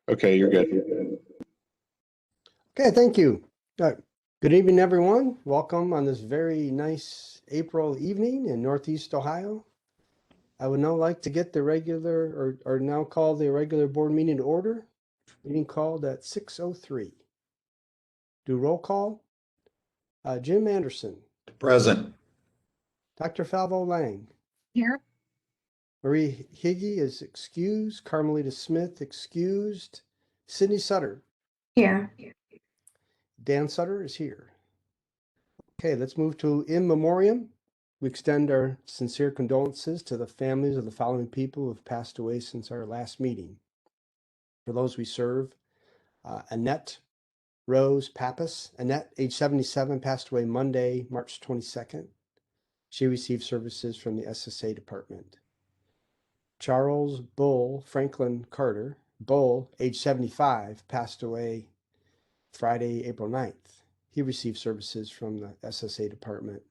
Okay, you're good. Okay, thank you. Good evening, everyone. Welcome on this very nice April evening in Northeast Ohio. I would now like to get the regular, or now call the regular board meeting to order. Meeting called at 6:03. Do roll call. Jim Anderson. Present. Dr. Falvo Lang. Here. Marie Higgy is excused. Carmelita Smith excused. Sydney Sutter. Here. Dan Sutter is here. Okay, let's move to in memoriam. We extend our sincere condolences to the families of the following people who have passed away since our last meeting. For those we serve, Annette Rose Pappas. Annette, age 77, passed away Monday, March 22nd. She received services from the SSA department. Charles Bull Franklin Carter. Bull, age 75, passed away Friday, April 9th. He received services from the SSA department.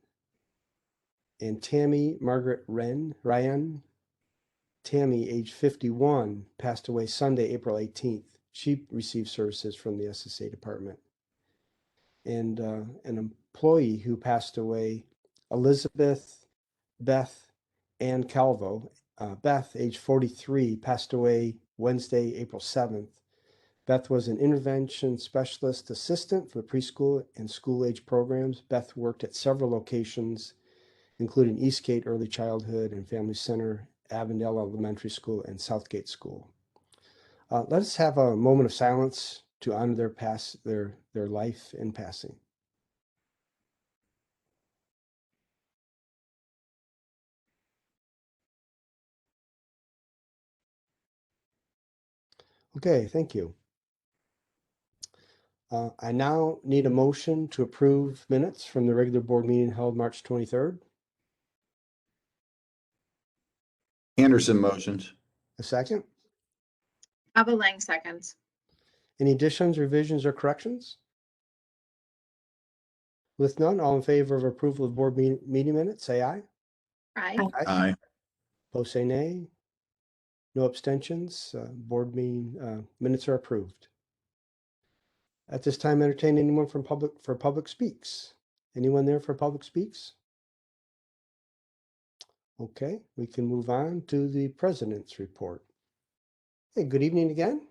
And Tammy Margaret Ryan. Tammy, age 51, passed away Sunday, April 18th. She received services from the SSA department. And an employee who passed away, Elizabeth Beth Ann Calvo. Beth, age 43, passed away Wednesday, April 7th. Beth was an intervention specialist assistant for preschool and school-age programs. Beth worked at several locations, including Eastgate Early Childhood and Family Center, Avondale Elementary School, and Southgate School. Let us have a moment of silence to honor their life in passing. Okay, thank you. I now need a motion to approve minutes from the regular board meeting held March 23rd. Anderson motions. A second. Falvo Lang seconds. Any additions, revisions, or corrections? With none, all in favor of approval of board meeting minutes, say aye. Aye. Aye. Opposed, say nay. No abstentions. Board meeting minutes are approved. At this time, entertain anyone for public speaks. Anyone there for public speaks? Okay, we can move on to the president's report. Hey, good evening again.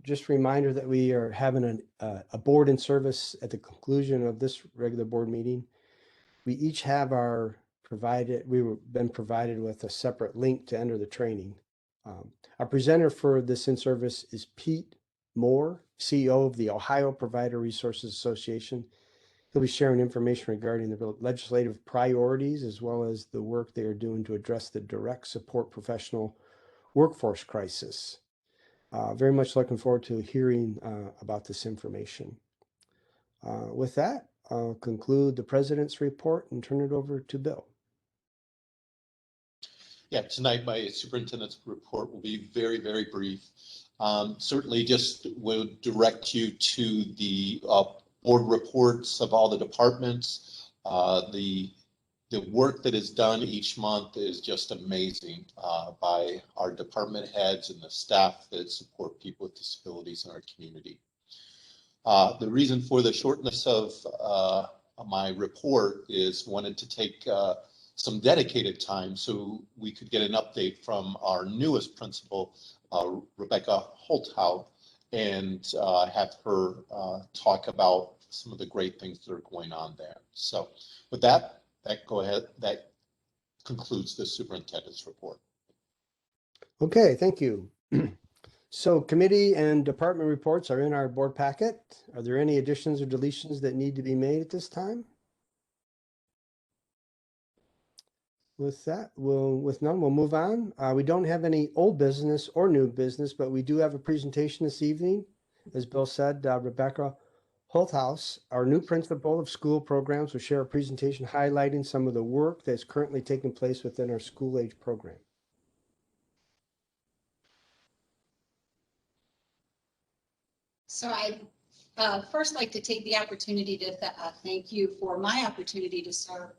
Just a reminder that we are having a board in service at the conclusion of this regular board meeting. We each have been provided with a separate link to enter the training. Our presenter for this in service is Pete Moore, CEO of the Ohio Provider Resources Association. He'll be sharing information regarding the legislative priorities as well as the work they are doing to address the direct support professional workforce crisis. Very much looking forward to hearing about this information. With that, I'll conclude the president's report and turn it over to Bill. Yeah, tonight my superintendent's report will be very, very brief. Certainly just will direct you to the board reports of all the departments. The work that is done each month is just amazing by our department heads and the staff that support people with disabilities in our community. The reason for the shortness of my report is wanted to take some dedicated time so we could get an update from our newest principal, Rebecca Holthout, and have her talk about some of the great things that are going on there. So with that, go ahead. That concludes the superintendent's report. Okay, thank you. So committee and department reports are in our board packet. Are there any additions or deletions that need to be made at this time? With that, with none, we'll move on. We don't have any old business or new business, but we do have a presentation this evening. As Bill said, Rebecca Holthouse, our new principal of school programs, will share a presentation highlighting some of the work that's currently taking place within our school age program. So I'd first like to take the opportunity to thank you for my opportunity to serve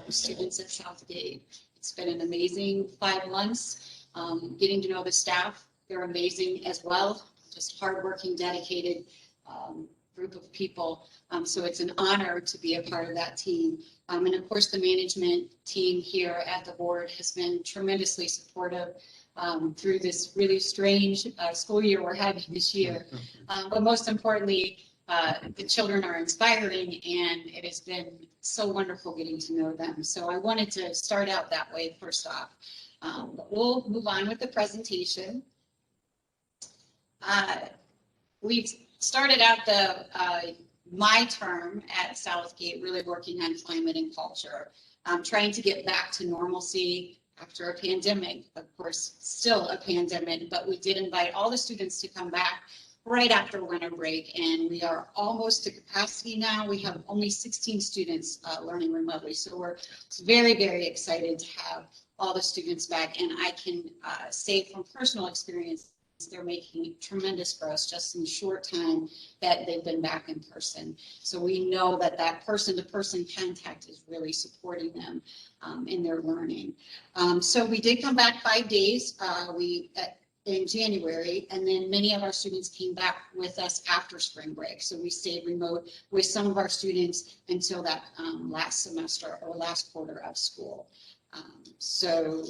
students at Southgate. It's been an amazing 5 months, getting to know the staff They're amazing as well, just hardworking, dedicated group of people. So it's an honor to be a part of that team. And of course, the management team here at the board has been tremendously supportive through this really strange school year we're having this year. But most importantly, the children are inspiring, and it has been so wonderful getting to know them. So I wanted to start out that way first off. But we'll move on with the presentation. We've started out my term at Southgate really working on climate and culture, trying to get back to normalcy after a pandemic, of course, still a pandemic, but we did invite all the students to come back right after winter break, and we are almost to capacity now. We have only 16 students learning remotely, so we're very, very excited to have all the students back, and I can say from personal experience, they're making tremendous for us just in the short time that they've been back in person. So we know that that person-to-person contact is really supporting them in their learning. So we did come back 5 days in January, and then many of our students came back with us after spring break. So we stayed remote with some of our students until that last semester or last quarter of school. So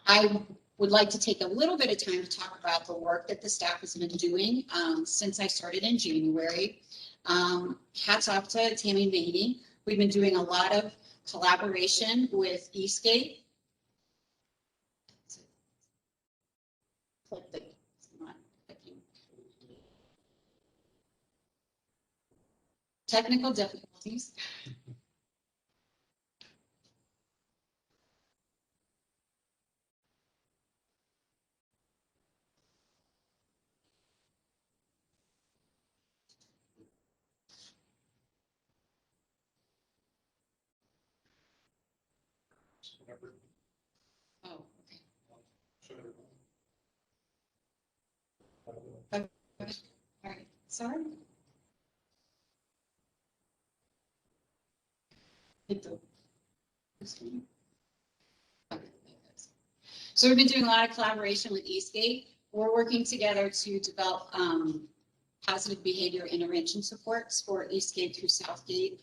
I would like to take a little bit of time to talk about the work that the staff has been doing since I started in January. Hats off to Tammy Maney. We've been doing a lot of collaboration with EASTGATE. Technical difficulties. Oh, okay. Okay. All right. Sorry. So we've been doing a lot of collaboration with EASTGATE. We're working together to develop positive behavior intervention supports for EASTGATE through Southgate.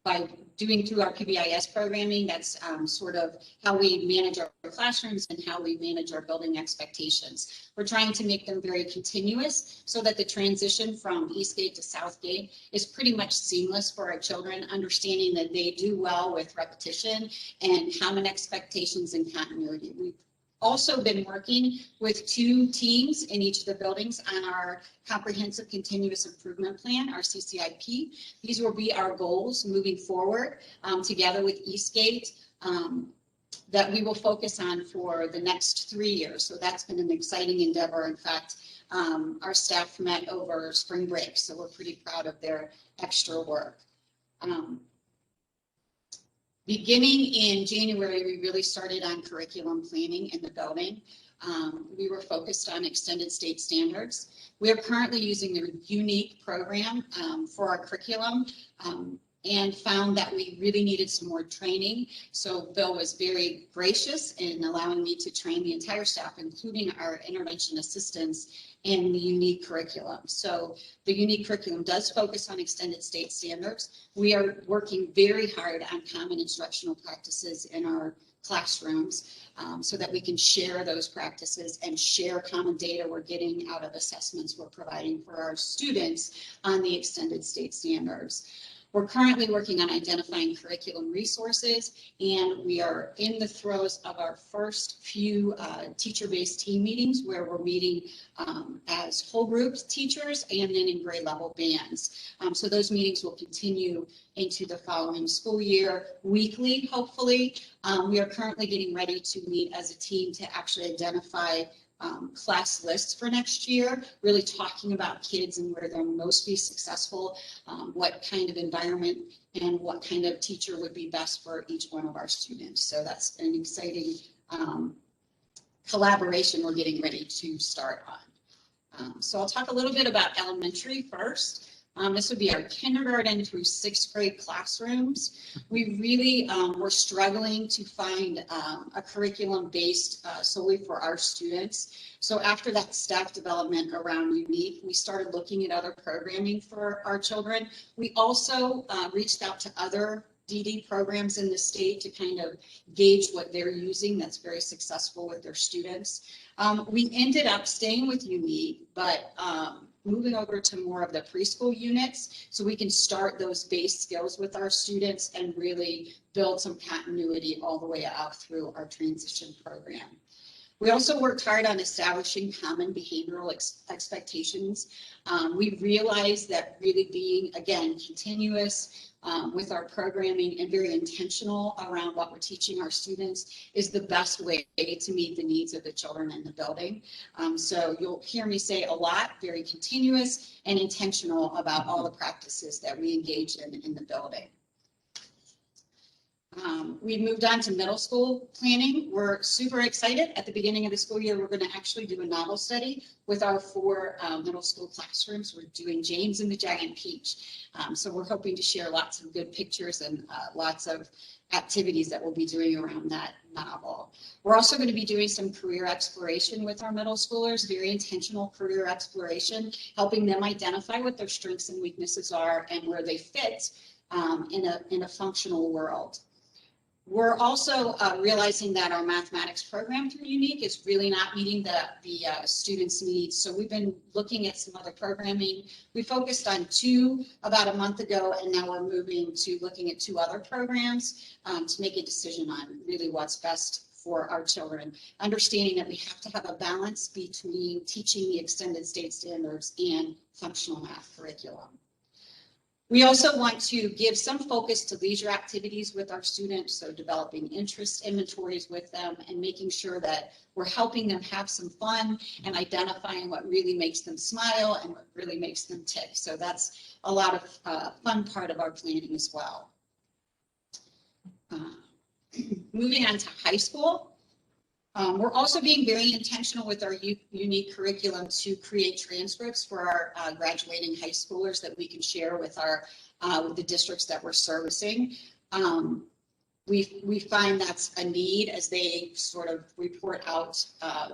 By doing through our PBIS programming, that's sort of how we manage our classrooms and how we manage our building expectations. We're trying to make them very continuous so that the transition from Eastgate to Southgate is pretty much seamless for our children, understanding that they do well with repetition and common expectations and continuity. We've also been working with 2 teams in each of the buildings on our comprehensive continuous improvement plan, our CCIP. These will be our goals moving forward together with Eastgate that we will focus on for the next 3 years. So that's been an exciting endeavor. In fact, our staff met over spring break, so we're pretty proud of their extra work. Beginning in January, we really started on curriculum planning in the building. We were focused on extended state standards. We are currently using the unique program for our curriculum and found that we really needed some more training. So Bill was very gracious in allowing me to train the entire staff, including our intervention assistants, in the unique curriculum. So the unique curriculum does focus on extended state standards. We are working very hard on common instructional practices in our classrooms so that we can share those practices and share common data we're getting out of assessments we're providing for our students on the extended state standards. We're currently working on identifying curriculum resources, and we are in the throes of our first few teacher-based team meetings where we're meeting as whole group teachers and then in grade level bands. So those meetings will continue into the following school year weekly, hopefully. We are currently getting ready to meet as a team to actually identify class lists for next year, really talking about kids and where they'll most be successful, what kind of environment and what kind of teacher would be best for each one of our students. So that's an exciting collaboration we're getting ready to start on. So I'll talk a little bit about elementary first. This would be our kindergarten through 6th grade classrooms. We really were struggling to find a curriculum based solely for our students. So after that staff development around Unique, we started looking at other programming for our children. We also reached out to other DD programs in the state to kind of gauge what they're using that's very successful with their students. We ended up staying with Unique, but moving over to more of the preschool units so we can start those base skills with our students and really build some continuity all the way out through our transition program. We also worked hard on establishing common behavioral expectations. We realized that really being, again, continuous with our programming and very intentional around what we're teaching our students is the best way to meet the needs of the children in the building. So you'll hear me say a lot, very continuous and intentional about all the practices that we engage in the building. We moved on to middle school planning. We're super excited. At the beginning of the school year, we're going to actually do a novel study with our 4 middle school classrooms. We're doing James and the Giant Peach. So we're hoping to share lots of good pictures and lots of activities that we'll be doing around that novel. We're also going to be doing some career exploration with our middle schoolers, very intentional career exploration, helping them identify what their strengths and weaknesses are and where they fit in a functional world. We're also realizing that our mathematics program through Unique is really not meeting the students' needs. So we've been looking at some other programming. We focused on 2 about a month ago, and now we're moving to looking at 2 other programs to make a decision on really what's best for our children, understanding that we have to have a balance between teaching the extended state standards and functional math curriculum. We also want to give some focus to leisure activities with our students, so developing interest inventories with them and making sure that we're helping them have some fun and identifying what really makes them smile and what really makes them tick. So that's a lot of fun part of our planning as well. Moving on to high school. We're also being very intentional with our unique curriculum to create transcripts for our graduating high schoolers that we can share with with the districts that we're servicing. We find that's a need as they sort of report out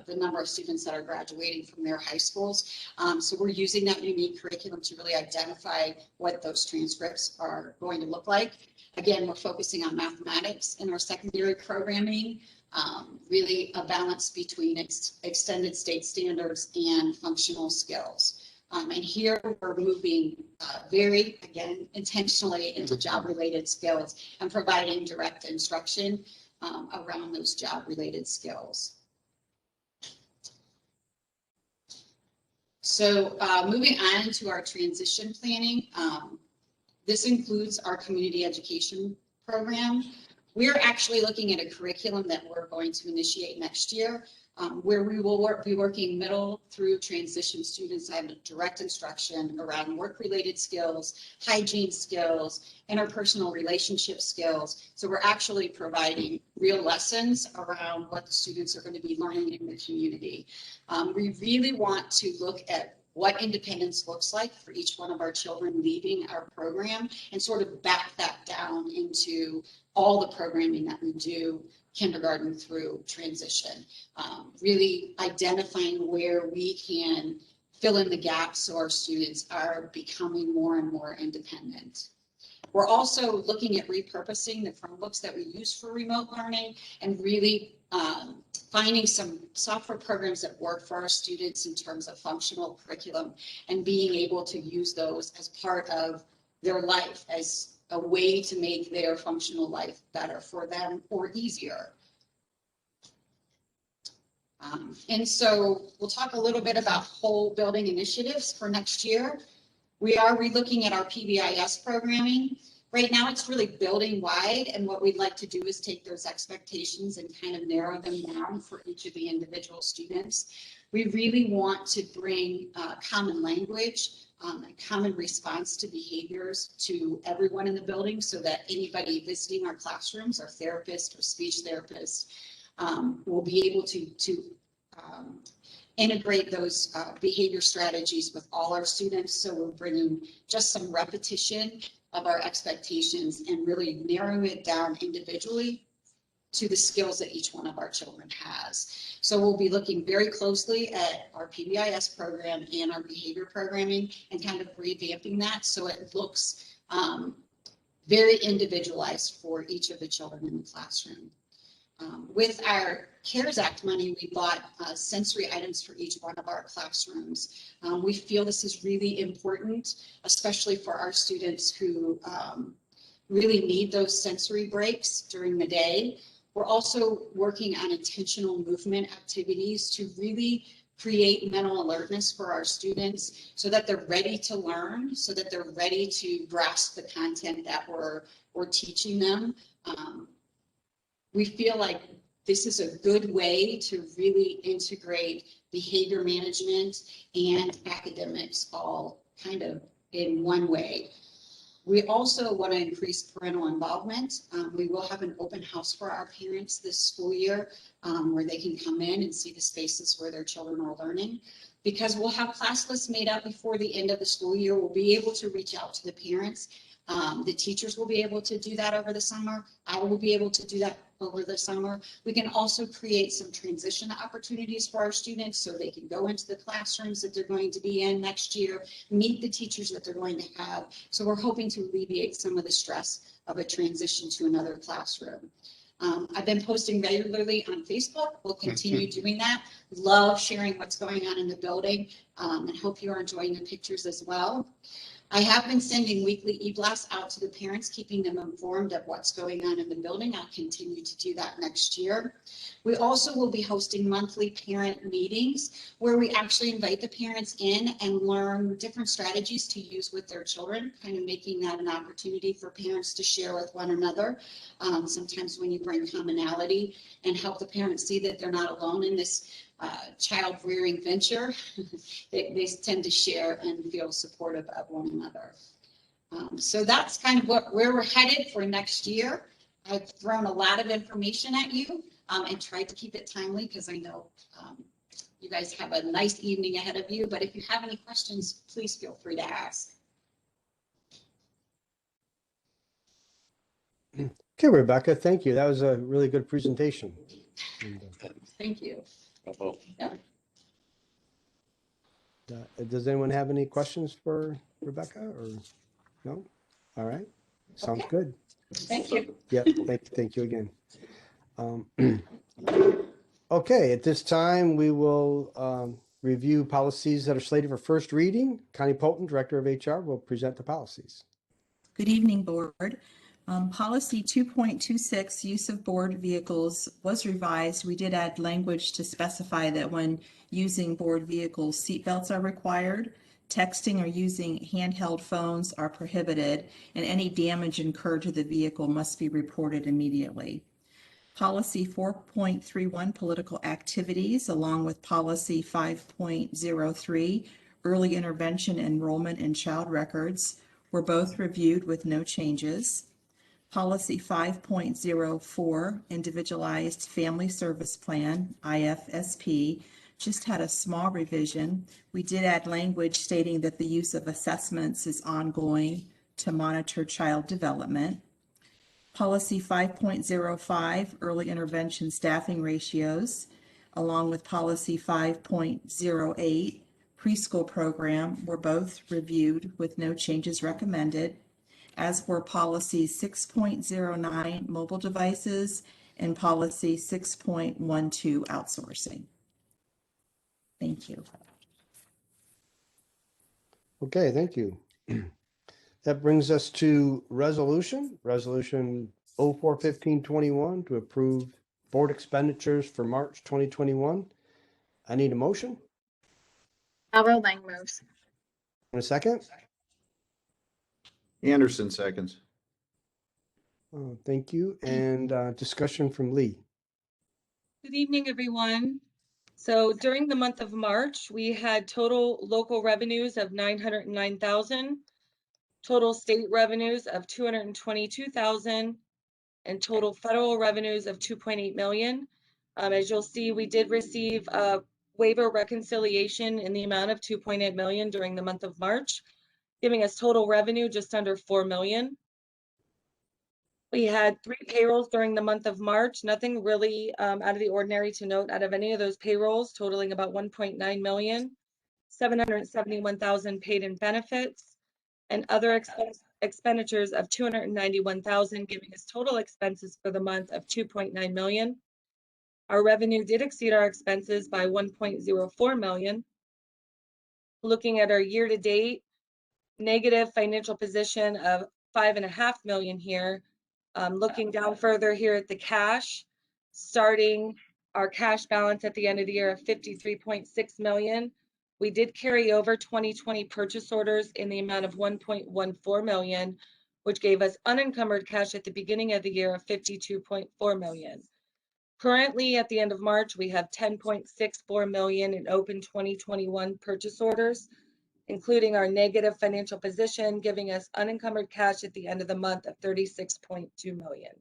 the number of students that are graduating from their high schools. So we're using that unique curriculum to really identify what those transcripts are going to look like. Again, we're focusing on mathematics in our secondary programming. Really a balance between extended state standards and functional skills. And here we're moving very, again, intentionally into job-related skills and providing direct instruction around those job-related skills. So moving on to our transition planning, this includes our community education program. We're actually looking at a curriculum that we're going to initiate next year, where we will be working middle through transition students on direct instruction around work-related skills, hygiene skills, interpersonal relationship skills. So we're actually providing real lessons around what the students are going to be learning in the community. We really want to look at what independence looks like for each one of our children leaving our program and sort of back that down into all the programming that we do kindergarten through transition, really identifying where we can fill in the gaps so our students are becoming more and more independent. We're also looking at repurposing the Chromebooks that we use for remote learning and really finding some software programs that work for our students in terms of functional curriculum and being able to use those as part of their life as a way to make their functional life better for them or easier. And so we'll talk a little bit about whole building initiatives for next year. We are relooking at our PBIS programming. Right now it's really building wide, and what we'd like to do is take those expectations and kind of narrow them down for each of the individual students. We really want to bring common language, a common response to behaviors to everyone in the building so that anybody visiting our classrooms, our therapists or speech therapists, will be able to integrate those behavior strategies with all our students. So we're bringing just some repetition of our expectations and really narrowing it down individually to the skills that each one of our children has. So we'll be looking very closely at our PBIS program and our behavior programming and kind of revamping that so it looks very individualized for each of the children in the classroom. With our CARES Act money, we bought sensory items for each one of our classrooms. We feel this is really important, especially for our students who really need those sensory breaks during the day. We're also working on intentional movement activities to really create mental alertness for our students so that they're ready to learn, so that they're ready to grasp the content that we're teaching them. We feel like this is a good way to really integrate behavior management and academics all kind of in one way. We also want to increase parental involvement. We will have an open house for our parents this school year where they can come in and see the spaces where their children are learning. Because we'll have class lists made up before the end of the school year, we'll be able to reach out to the parents. The teachers will be able to do that over the summer. I will be able to do that over the summer. We can also create some transition opportunities for our students so they can go into the classrooms that they're going to be in next year, meet the teachers that they're going to have. So we're hoping to alleviate some of the stress of a transition to another classroom. I've been posting regularly on Facebook. We'll continue doing that. Love sharing what's going on in the building and hope you are enjoying the pictures as well. I have been sending weekly e-blasts out to the parents, keeping them informed of what's going on in the building. I'll continue to do that next year. We also will be hosting monthly parent meetings where we actually invite the parents in and learn different strategies to use with their children, kind of making that an opportunity for parents to share with one another. Sometimes when you bring commonality and help the parents see that they're not alone in this child rearing venture, they tend to share and feel supportive of one another. So that's kind of where we're headed for next year. I've thrown a lot of information at you and tried to keep it timely because I know you guys have a nice evening ahead of you, but if you have any questions, please feel free to ask. Okay, Rebecca, thank you. That was a really good presentation. Thank you. Does anyone have any questions for Rebecca or no? All right, sounds Okay. good. Thank you. Yeah, thank you again. Okay, at this time, we will review policies that are slated for first reading. Connie Polton, Director of HR, will present the policies. Good evening, Board. Policy 2.26, use of board vehicles, was revised. We did add language to specify that when using board vehicles, seatbelts are required, texting or using handheld phones are prohibited, and any damage incurred to the vehicle must be reported immediately. Policy 4.31, political activities, along with policy 5.03, early intervention enrollment in child records, were both reviewed with no changes. Policy 5.04, Individualized Family Service Plan, IFSP, just had a small revision. We did add language stating that the use of assessments is ongoing to monitor child development. Policy 5.05, Early Intervention Staffing Ratios, along with Policy 5.08, Preschool Program, were both reviewed with no changes recommended, as were policies 6.09 mobile devices and policy 6.12 outsourcing. Thank you. Okay, thank you. That brings us to resolution 04-1521 to approve board expenditures for March 2021. I need a motion. Alva Lang moves. In a second. Anderson seconds. Thank you. And discussion from Lee. Good evening, everyone. So during the month of March, we had total local revenues of 909,000, total state revenues of 222,000, and total federal revenues of 2.8 million. As you'll see, we did receive waiver reconciliation in the amount of 2.8 million during the month of March, giving us total revenue just under 4 million. We had 3 payrolls during the month of March, nothing really out of the ordinary to note out of any of those payrolls, totaling about 1.9 million, 771,000 paid in benefits, and other expenditures of 291,000, giving us total expenses for the month of 2.9 million. Our revenue did exceed our expenses by 1.04 million. Looking at our year-to-date negative financial position of 5.5 million here. Looking down further here at the cash, starting our cash balance at the end of the year of 53.6 million. We did carry over 2020 purchase orders in the amount of 1.14 million, which gave us unencumbered cash at the beginning of the year of 52.4 million. Currently, at the end of March, we have 10.64 million in open 2021 purchase orders, including our negative financial position, giving us unencumbered cash at the end of the month of 36.2 million.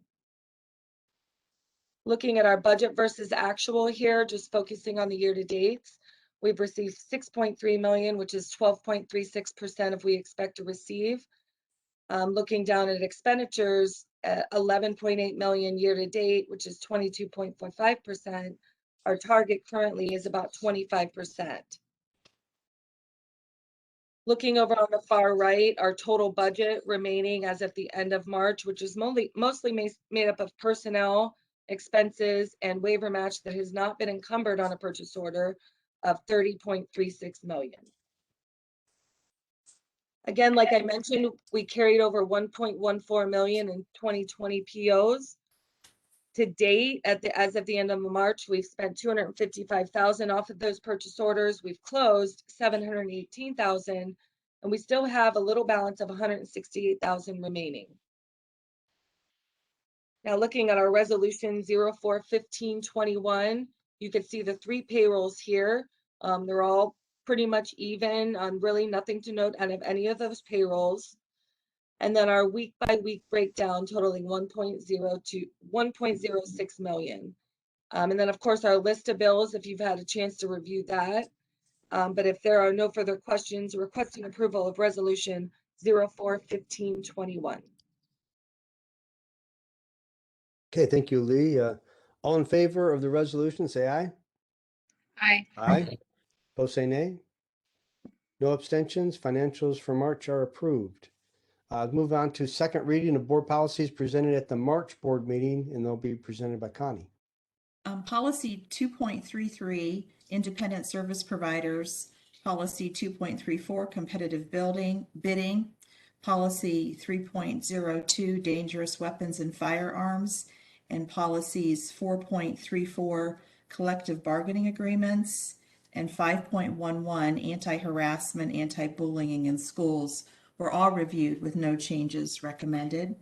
Looking at our budget versus actual here, just focusing on the year-to-dates, we've received 6.3 million, which is 12.36% of we expect to receive. Looking down at expenditures, 11.8 million year-to-date, which is 22.45%. Our target currently is about 25%. Looking over on the far right, our total budget remaining as of the end of March, which is mostly made up of personnel, expenses, and waiver match that has not been encumbered on a purchase order of 30.36 million. Again, like I mentioned, we carried over 1.14 million in 2020 POs. To date, as of the end of March, we've spent 255,000 off of those purchase orders. We've closed 718,000, and we still have a little balance of 168,000 remaining. Now, looking at our resolution 04-15-21, you can see the 3 payrolls here. They're all pretty much even, really nothing to note out of any of those payrolls. And then our week by week breakdown totaling 1.06 million. And then of course our list of bills, if you've had a chance to review that. But if there are no further questions, requesting approval of resolution 04-15-21. Okay, thank you, Lee. All in favor of the resolution, say aye. Aye. Aye. Opposed, say nay. No abstentions. Financials for March are approved. Move on to second reading of board policies presented at the March board meeting, and they'll be presented by Connie. Policy 2.33, independent service providers. Policy 2.34, competitive bidding. Policy 3.02, dangerous weapons and firearms. And policies 4.34, collective bargaining agreements. And 5.11, anti-harassment, anti-bullying in schools, were all reviewed with no changes recommended.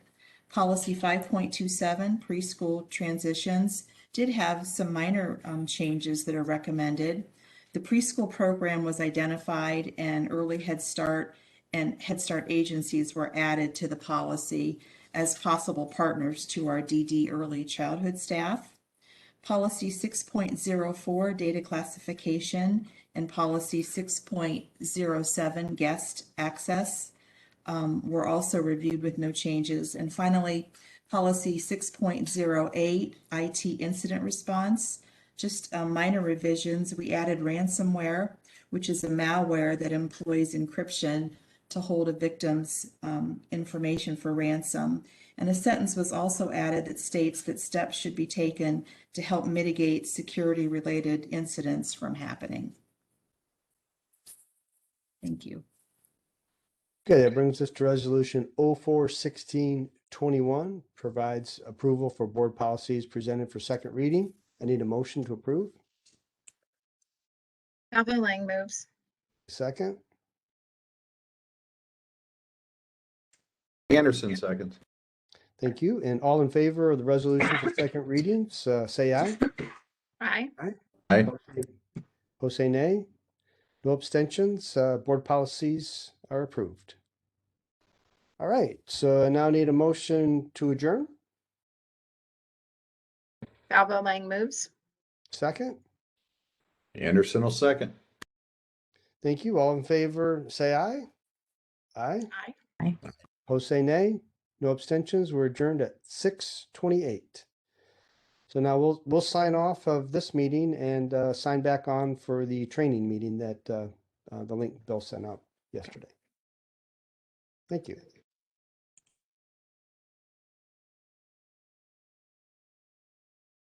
Policy 5.27, preschool transitions, did have some minor changes that are recommended. The preschool program was identified, and early Head Start and Head Start agencies were added to the policy as possible partners to our DD early childhood staff. Policy 6.04, data classification, and policy 6.07, guest access, were also reviewed with no changes. And finally, policy 6.08, IT incident response, just minor revisions. We added ransomware, which is a malware that employs encryption to hold a victim's information for ransom. And a sentence was also added that states that steps should be taken to help mitigate security-related incidents from happening. Thank you. Okay, that brings us to resolution 04-16-21, provides approval for board policies presented for second reading. I need a motion to approve. Calvin Lang moves. Second. Anderson seconds. Thank you. And all in favor of the resolution for second readings, say aye. Aye. Aye. Opposed, say nay. No abstentions. Board policies are approved. All right, so I now need a motion to adjourn. Calvin Lang moves. Second. Anderson will second. Thank you. All in favor, say aye. Aye. Aye. Opposed, say nay. No abstentions. We're adjourned at 6:28. So now we'll sign off of this meeting and sign back on for the training meeting that the link Bill sent out yesterday. Thank you.